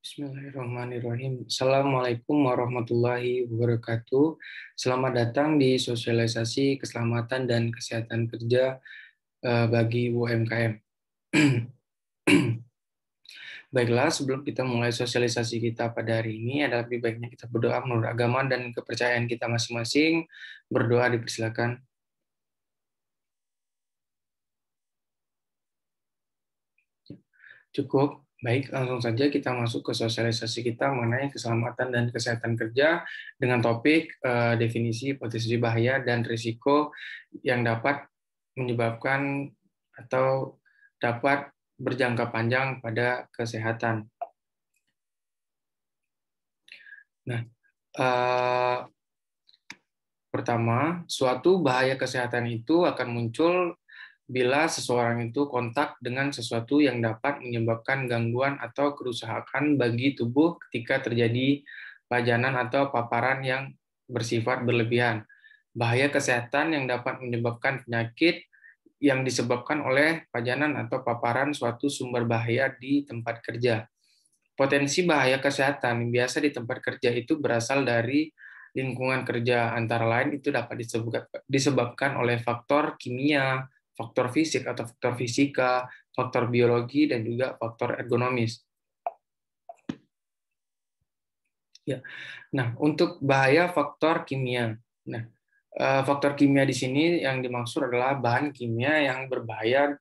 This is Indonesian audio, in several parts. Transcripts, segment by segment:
Bismillahirrahmanirrahim. Assalamualaikum warahmatullahi wabarakatuh. Selamat datang di sosialisasi keselamatan dan kesehatan kerja bagi UMKM. Baiklah, sebelum kita mulai sosialisasi kita pada hari ini, adalah lebih baiknya kita berdoa menurut agama dan kepercayaan kita masing-masing. Berdoa dipersilakan. Cukup. Baik, langsung saja kita masuk ke sosialisasi kita mengenai keselamatan dan kesehatan kerja dengan topik definisi potensi bahaya dan risiko yang dapat menyebabkan atau dapat berjangka panjang pada kesehatan. Nah, pertama, suatu bahaya kesehatan itu akan muncul bila seseorang itu kontak dengan sesuatu yang dapat menyebabkan gangguan atau kerusakan bagi tubuh ketika terjadi pajanan atau paparan yang bersifat berlebihan. Bahaya kesehatan yang dapat menyebabkan penyakit yang disebabkan oleh pajanan atau paparan suatu sumber bahaya di tempat kerja. Potensi bahaya kesehatan biasa di tempat kerja itu berasal dari lingkungan kerja, antara lain itu dapat disebabkan oleh faktor kimia, faktor fisik atau faktor fisika, faktor biologi, dan juga faktor ergonomis. Ya. Nah, untuk bahaya faktor kimia. Nah, faktor kimia di sini yang dimaksud adalah bahan kimia yang berbahaya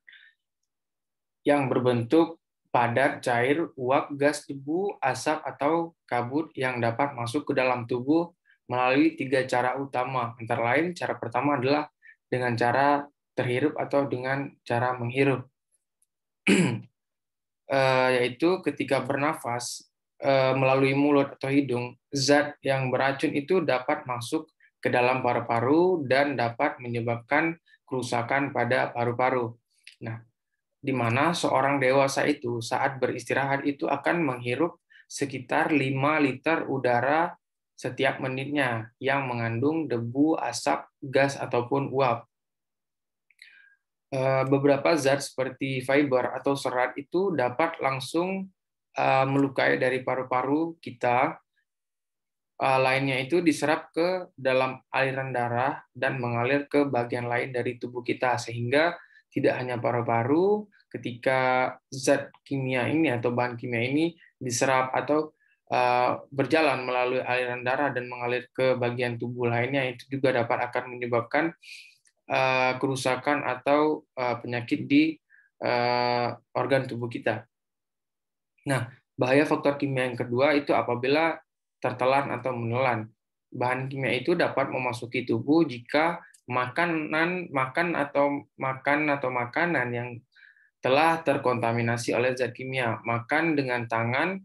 yang berbentuk padat, cair, uap, gas, debu, asap, atau kabut yang dapat masuk ke dalam tubuh melalui 3 cara utama. Antara lain, cara pertama adalah dengan cara terhirup atau dengan cara menghirup. Yaitu ketika bernafas melalui mulut atau hidung, zat yang beracun itu dapat masuk ke dalam paru-paru dan dapat menyebabkan kerusakan pada paru-paru. Nah, di mana seorang dewasa itu saat beristirahat itu akan menghirup sekitar 5 liter udara setiap menitnya yang mengandung debu, asap, gas, ataupun uap. Beberapa zat seperti fiber atau serat itu dapat langsung melukai dari paru-paru kita. Lainnya itu diserap ke dalam aliran darah dan mengalir ke bagian lain dari tubuh kita, sehingga tidak hanya paru-paru, ketika zat kimia ini atau bahan kimia ini diserap atau berjalan melalui aliran darah dan mengalir ke bagian tubuh lainnya, itu juga dapat akan menyebabkan kerusakan atau penyakit di organ tubuh kita. Nah, bahaya faktor kimia yang kedua itu apabila tertelan atau menelan. Bahan kimia itu dapat memasuki tubuh jika makan atau makanan yang telah terkontaminasi oleh zat kimia. Makan dengan tangan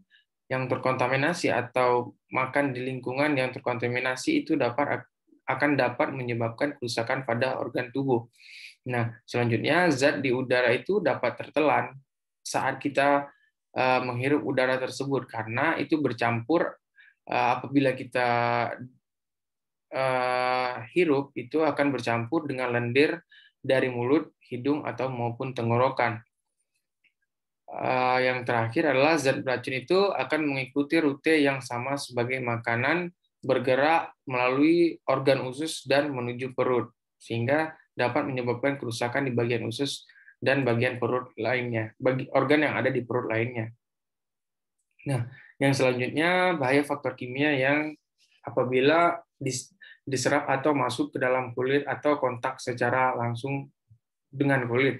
yang terkontaminasi atau makan di lingkungan yang terkontaminasi itu akan dapat menyebabkan kerusakan pada organ tubuh. Nah, selanjutnya zat di udara itu dapat tertelan saat kita menghirup udara tersebut karena itu bercampur apabila kita hirup itu akan bercampur dengan lendir dari mulut, hidung atau maupun tenggorokan. Yang terakhir adalah zat beracun itu akan mengikuti rute yang sama sebagai makanan, bergerak melalui organ usus dan menuju perut, sehingga dapat menyebabkan kerusakan di bagian usus dan bagian perut lainnya, bagi organ yang ada di perut lainnya. Nah, yang selanjutnya bahaya faktor kimia yang apabila diserap atau masuk ke dalam kulit atau kontak secara langsung dengan kulit.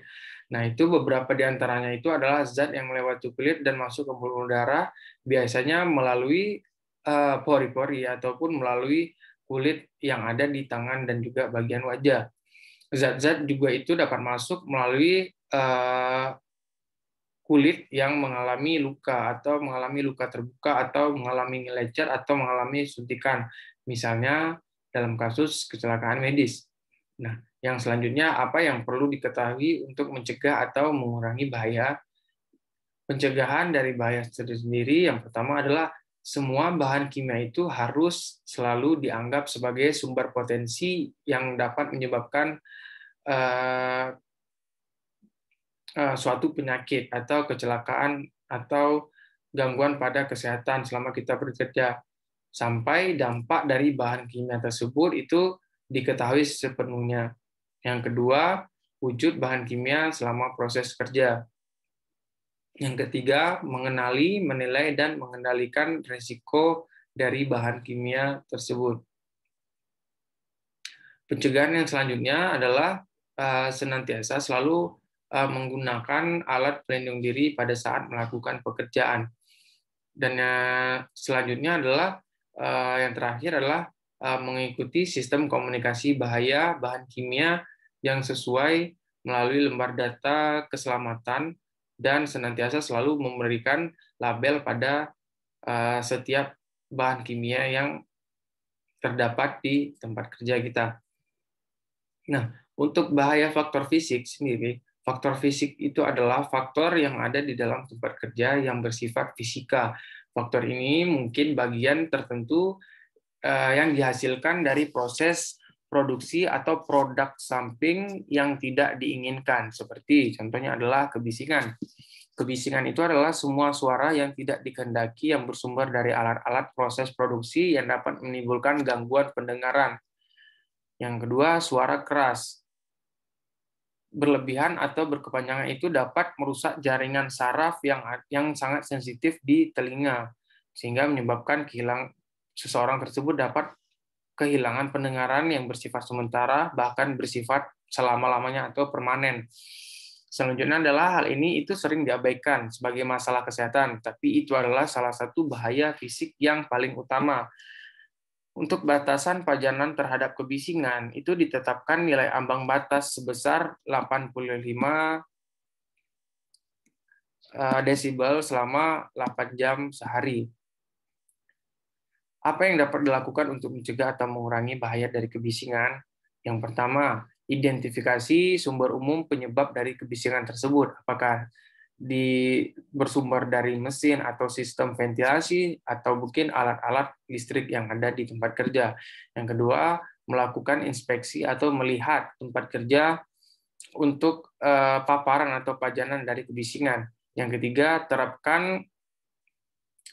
Nah, itu beberapa di antaranya itu adalah zat yang melewati kulit dan masuk ke pembuluh darah, biasanya melalui pori-pori ataupun melalui kulit yang ada di tangan dan juga bagian wajah. Zat-zat juga itu dapat masuk melalui kulit yang mengalami luka atau mengalami luka terbuka atau mengalami lecet atau mengalami suntikan, misalnya dalam kasus kecelakaan medis. Nah, yang selanjutnya apa yang perlu diketahui untuk mencegah atau mengurangi bahaya? Pencegahan dari bahaya sendiri yang pertama adalah semua bahan kimia itu harus selalu dianggap sebagai sumber potensi yang dapat menyebabkan suatu penyakit atau kecelakaan atau gangguan pada kesehatan selama kita bekerja, sampai dampak dari bahan kimia tersebut itu diketahui sepenuhnya. Yang kedua, wujud bahan kimia selama proses kerja. Yang ketiga, mengenali, menilai, dan mengendalikan risiko dari bahan kimia tersebut. Pencegahan yang selanjutnya adalah senantiasa selalu menggunakan alat pelindung diri pada saat melakukan pekerjaan. Dan selanjutnya adalah yang terakhir adalah mengikuti sistem komunikasi bahaya bahan kimia yang sesuai melalui lembar data keselamatan dan senantiasa selalu memberikan label pada setiap bahan kimia yang terdapat di tempat kerja kita. Nah, untuk bahaya faktor fisik sendiri, faktor fisik itu adalah faktor yang ada di dalam tempat kerja yang bersifat fisika. Faktor ini mungkin bagian tertentu yang dihasilkan dari proses produksi atau produk samping yang tidak diinginkan. Seperti contohnya adalah kebisingan. Kebisingan itu adalah semua suara yang tidak dikehendaki yang bersumber dari alat-alat proses produksi yang dapat menimbulkan gangguan pendengaran. Yang kedua, suara keras. Berlebihan atau berkepanjangan itu dapat merusak jaringan saraf yang sangat sensitif di telinga, sehingga menyebabkan seseorang tersebut dapat kehilangan pendengaran yang bersifat sementara, bahkan bersifat selama-lamanya atau permanen. Selanjutnya adalah hal ini itu sering diabaikan sebagai masalah kesehatan, tapi itu adalah salah satu bahaya fisik yang paling utama. Untuk batasan pajanan terhadap kebisingan, itu ditetapkan nilai ambang batas sebesar 85 desibel selama 8 jam sehari. Apa yang dapat dilakukan untuk mencegah atau mengurangi bahaya dari kebisingan? Yang pertama, identifikasi sumber umum penyebab dari kebisingan tersebut. Apakah bersumber dari mesin atau sistem ventilasi atau mungkin alat-alat listrik yang ada di tempat kerja. Yang kedua, melakukan inspeksi atau melihat tempat kerja untuk paparan atau pajanan dari kebisingan. Yang ketiga, terapkan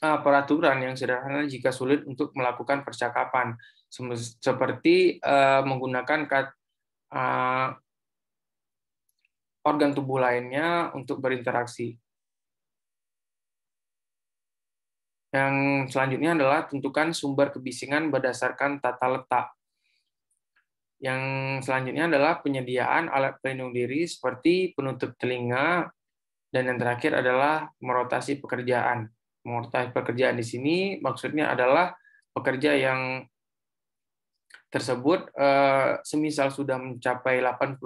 peraturan yang sederhana jika sulit untuk melakukan percakapan, seperti menggunakan organ tubuh lainnya untuk berinteraksi. Yang selanjutnya adalah tentukan sumber kebisingan berdasarkan tata letak. Yang selanjutnya adalah penyediaan alat pelindung diri seperti penutup telinga, dan yang terakhir adalah merotasi pekerjaan. Merotasi pekerjaan di sini maksudnya adalah pekerja yang tersebut semisal sudah mencapai 85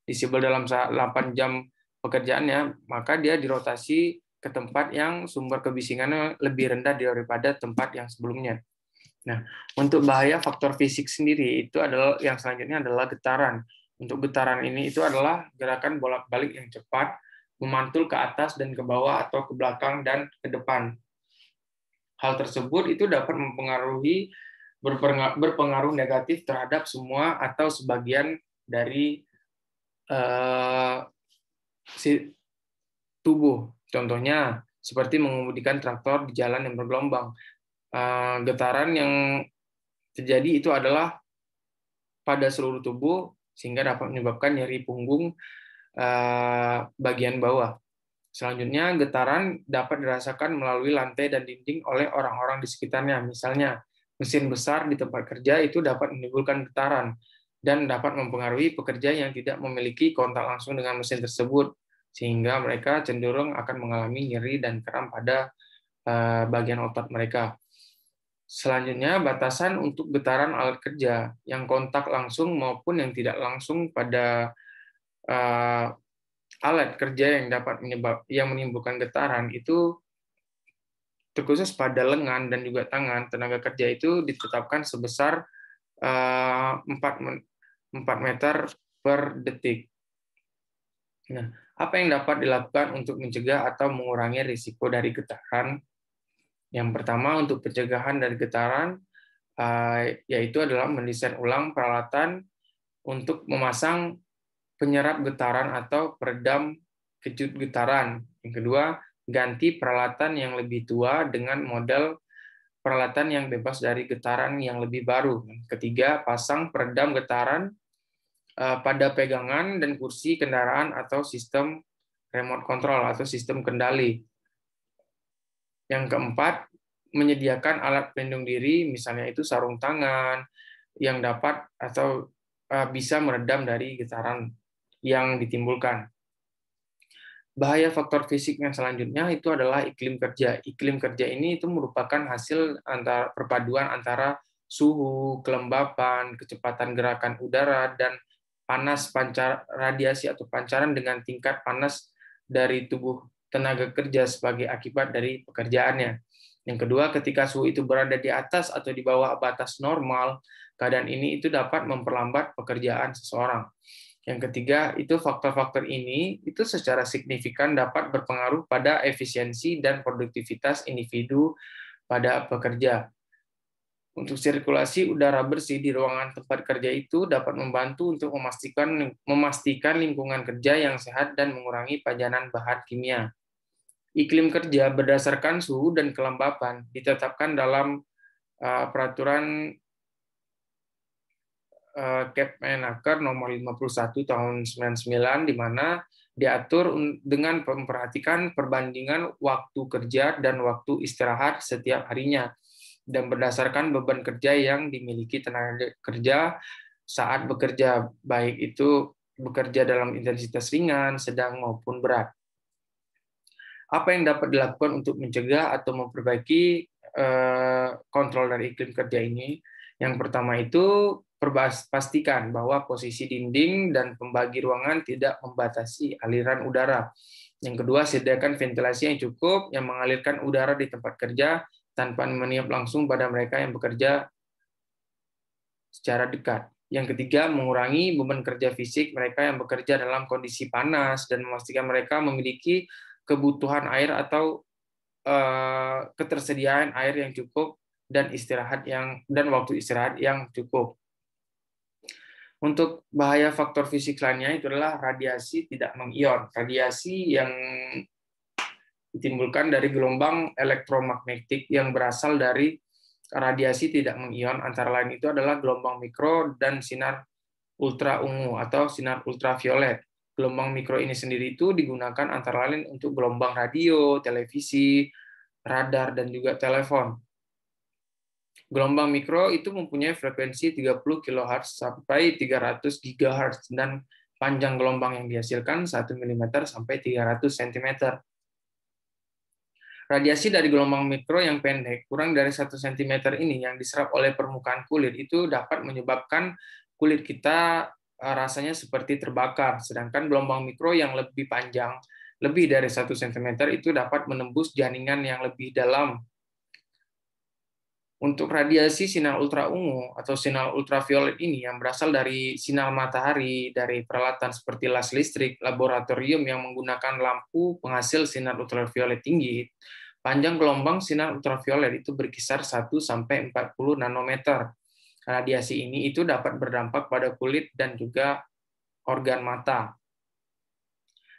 desibel dalam 8 jam pekerjaannya, maka dia dirotasi ke tempat yang sumber kebisingannya lebih rendah daripada tempat yang sebelumnya. Nah, untuk bahaya faktor fisik sendiri itu adalah yang selanjutnya adalah getaran. Untuk getaran ini itu adalah gerakan bolak-balik yang cepat, memantul ke atas dan ke bawah atau ke belakang dan ke depan. Hal tersebut itu dapat berpengaruh negatif terhadap semua atau sebagian dari tubuh. Contohnya seperti mengemudikan traktor di jalan yang bergelombang. Getaran yang terjadi itu adalah pada seluruh tubuh sehingga dapat menyebabkan nyeri punggung bagian bawah. Selanjutnya, getaran dapat dirasakan melalui lantai dan dinding oleh orang-orang di sekitarnya. Misalnya, mesin besar di tempat kerja itu dapat menimbulkan getaran dan dapat mempengaruhi pekerja yang tidak memiliki kontak langsung dengan mesin tersebut, sehingga mereka cenderung akan mengalami nyeri dan kram pada bagian otot mereka. Selanjutnya, batasan untuk getaran alat kerja yang kontak langsung maupun yang tidak langsung pada alat kerja yang menimbulkan getaran itu terkhusus pada lengan dan juga tangan. Tenaga kerja itu ditetapkan sebesar 4 meter per detik. Nah, apa yang dapat dilakukan untuk mencegah atau mengurangi risiko dari getaran? Yang pertama, untuk pencegahan dari getaran, yaitu adalah mendesain ulang peralatan untuk memasang penyerap getaran atau peredam kejut getaran. Yang kedua, ganti peralatan yang lebih tua dengan model peralatan yang bebas dari getaran yang lebih baru. Ketiga, pasang peredam getaran pada pegangan dan kursi kendaraan atau sistem remote control atau sistem kendali. Yang keempat, menyediakan alat pelindung diri, misalnya itu sarung tangan, yang dapat atau bisa meredam dari getaran yang ditimbulkan. Bahaya faktor fisik yang selanjutnya itu adalah iklim kerja. Iklim kerja ini itu merupakan hasil antara perpaduan antara suhu, kelembapan, kecepatan gerakan udara, dan panas radiasi atau pancaran dengan tingkat panas dari tubuh tenaga kerja sebagai akibat dari pekerjaannya. Yang kedua, ketika suhu itu berada di atas atau di bawah batas normal, keadaan ini itu dapat memperlambat pekerjaan seseorang. Yang ketiga, itu faktor-faktor ini itu secara signifikan dapat berpengaruh pada efisiensi dan produktivitas individu pada pekerja. Untuk sirkulasi udara bersih di ruangan tempat kerja itu dapat membantu untuk memastikan lingkungan kerja yang sehat dan mengurangi pajanan bahan kimia. Iklim kerja berdasarkan suhu dan kelembapan ditetapkan dalam peraturan Kepmenaker nomor 51 tahun 99 di mana diatur dengan memperhatikan perbandingan waktu kerja dan waktu istirahat setiap harinya dan berdasarkan beban kerja yang dimiliki tenaga kerja saat bekerja, baik itu bekerja dalam intensitas ringan, sedang maupun berat. Apa yang dapat dilakukan untuk mencegah atau memperbaiki kontrol dari iklim kerja ini? Yang pertama itu pastikan bahwa posisi dinding dan pembagi ruangan tidak membatasi aliran udara. Yang kedua, sediakan ventilasi yang cukup yang mengalirkan udara di tempat kerja tanpa meniup langsung pada mereka yang bekerja secara dekat. Yang ketiga, mengurangi beban kerja fisik mereka yang bekerja dalam kondisi panas dan memastikan mereka memiliki kebutuhan air atau ketersediaan air yang cukup dan waktu istirahat yang cukup. Untuk bahaya faktor fisik lainnya itu adalah radiasi tidak mengion. Radiasi yang ditimbulkan dari gelombang elektromagnetik yang berasal dari radiasi tidak mengion, antara lain itu adalah gelombang mikro dan sinar ultra ungu atau sinar ultraviolet. Gelombang mikro ini sendiri itu digunakan antara lain untuk gelombang radio, televisi, radar, dan juga telepon. Gelombang mikro itu mempunyai frekuensi 30 kHz sampai 300 GHz dan panjang gelombang yang dihasilkan 1 mm sampai 300 cm. Radiasi dari gelombang mikro yang pendek, kurang dari 1 cm ini yang diserap oleh permukaan kulit itu dapat menyebabkan kulit kita rasanya seperti terbakar, sedangkan gelombang mikro yang lebih panjang, lebih dari 1 cm itu dapat menembus jaringan yang lebih dalam. Untuk radiasi sinar ultra ungu atau sinar ultraviolet ini yang berasal dari sinar matahari dari peralatan seperti las listrik, laboratorium yang menggunakan lampu penghasil sinar ultraviolet tinggi, panjang gelombang sinar ultraviolet itu berkisar 1 sampai 40 nanometer. Radiasi ini itu dapat berdampak pada kulit dan juga organ mata.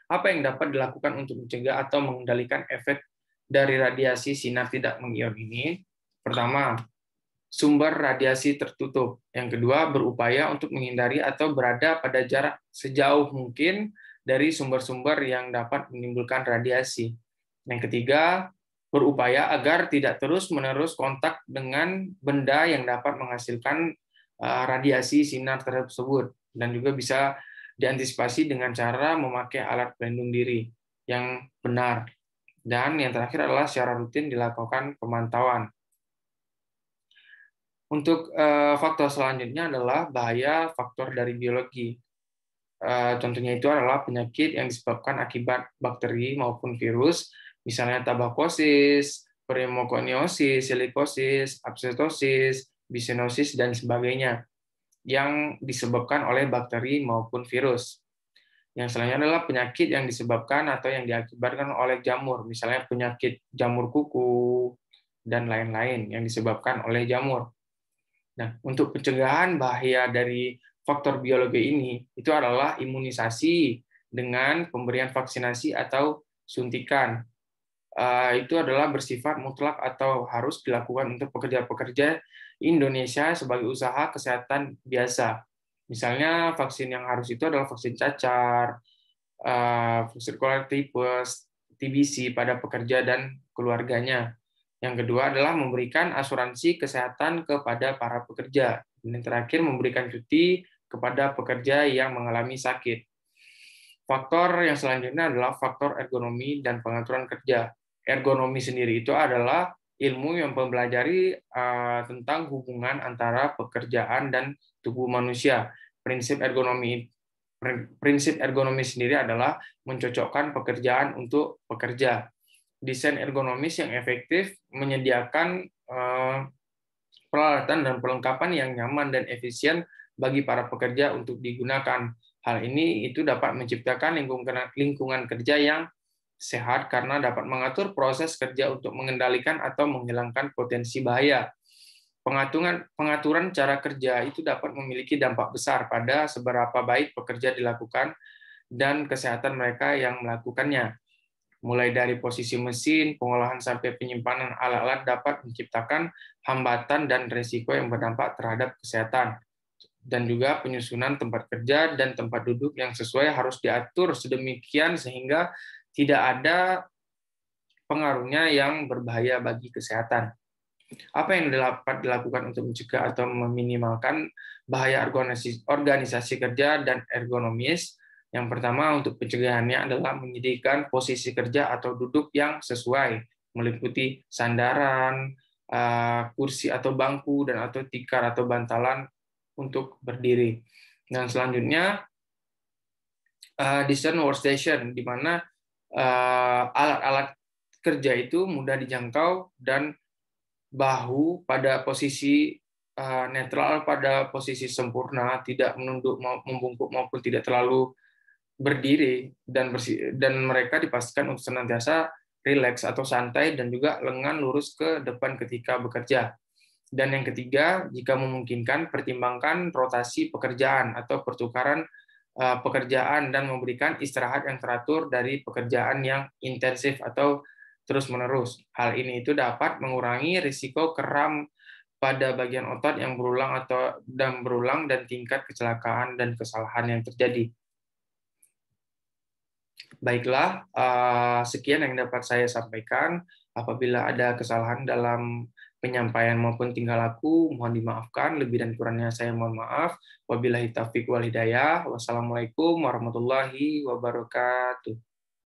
Apa yang dapat dilakukan untuk mencegah atau mengendalikan efek dari radiasi sinar tidak mengion ini? Pertama, sumber radiasi tertutup. Yang kedua, berupaya untuk menghindari atau berada pada jarak sejauh mungkin dari sumber-sumber yang dapat menimbulkan radiasi. Yang ketiga, berupaya agar tidak terus-menerus kontak dengan benda yang dapat menghasilkan radiasi sinar tersebut. Dan juga bisa diantisipasi dengan cara memakai alat pelindung diri yang benar. Dan yang terakhir adalah secara rutin dilakukan pemantauan. Untuk faktor selanjutnya adalah bahaya faktor dari biologi. Contohnya itu adalah penyakit yang disebabkan akibat bakteri maupun virus, misalnya tabakosis, pneumokoniosis, silikosis, abscetosis, bisinosis, dan sebagainya, yang disebabkan oleh bakteri maupun virus. Yang selanjutnya adalah penyakit yang disebabkan atau yang diakibatkan oleh jamur, misalnya penyakit jamur kuku, dan lain-lain yang disebabkan oleh jamur. Nah, untuk pencegahan bahaya dari faktor biologi ini, itu adalah imunisasi dengan pemberian vaksinasi atau suntikan. itu adalah bersifat mutlak atau harus dilakukan untuk pekerja-pekerja Indonesia sebagai usaha kesehatan biasa. Misalnya vaksin yang harus itu adalah vaksin cacar, vaksin tipes, TBC pada pekerja dan keluarganya. Yang kedua adalah memberikan asuransi kesehatan kepada para pekerja. Dan yang terakhir memberikan cuti kepada pekerja yang mengalami sakit. Faktor yang selanjutnya adalah faktor ergonomi dan pengaturan kerja. Ergonomi sendiri itu adalah ilmu yang mempelajari tentang hubungan antara pekerjaan dan tubuh manusia. Prinsip ergonomi sendiri adalah mencocokkan pekerjaan untuk pekerja. Desain ergonomis yang efektif menyediakan peralatan dan perlengkapan yang nyaman dan efisien bagi para pekerja untuk digunakan. Hal ini itu dapat menciptakan lingkungan kerja yang sehat karena dapat mengatur proses kerja untuk mengendalikan atau menghilangkan potensi bahaya. Pengaturan cara kerja itu dapat memiliki dampak besar pada seberapa baik pekerja dilakukan dan kesehatan mereka yang melakukannya. Mulai dari posisi mesin, pengolahan sampai penyimpanan alat-alat dapat menciptakan hambatan dan risiko yang berdampak terhadap kesehatan. Dan juga penyusunan tempat kerja dan tempat duduk yang sesuai harus diatur sedemikian sehingga tidak ada pengaruhnya yang berbahaya bagi kesehatan. Apa yang dapat dilakukan untuk mencegah atau meminimalkan bahaya organisasi kerja dan ergonomis? Yang pertama, untuk pencegahannya adalah menyediakan posisi kerja atau duduk yang sesuai, meliputi sandaran, kursi atau bangku, dan atau tikar atau bantalan untuk berdiri. Dan selanjutnya, desain workstation, di mana alat-alat kerja itu mudah dijangkau dan bahu pada posisi netral, pada posisi sempurna, tidak menunduk, membungkuk maupun tidak terlalu berdiri, dan mereka dipastikan untuk senantiasa rileks atau santai dan juga lengan lurus ke depan ketika bekerja. Dan yang ketiga, jika memungkinkan, pertimbangkan rotasi pekerjaan atau pertukaran pekerjaan dan memberikan istirahat yang teratur dari pekerjaan yang intensif atau terus-menerus. Hal ini itu dapat mengurangi risiko kram pada bagian otot yang berulang dan tingkat kecelakaan dan kesalahan yang terjadi. Baiklah, sekian yang dapat saya sampaikan. Apabila ada kesalahan dalam penyampaian maupun tingkah laku, mohon dimaafkan. Lebih dan kurangnya saya mohon maaf. Wabillahi taufiq wal hidayah. Wassalamualaikum warahmatullahi wabarakatuh.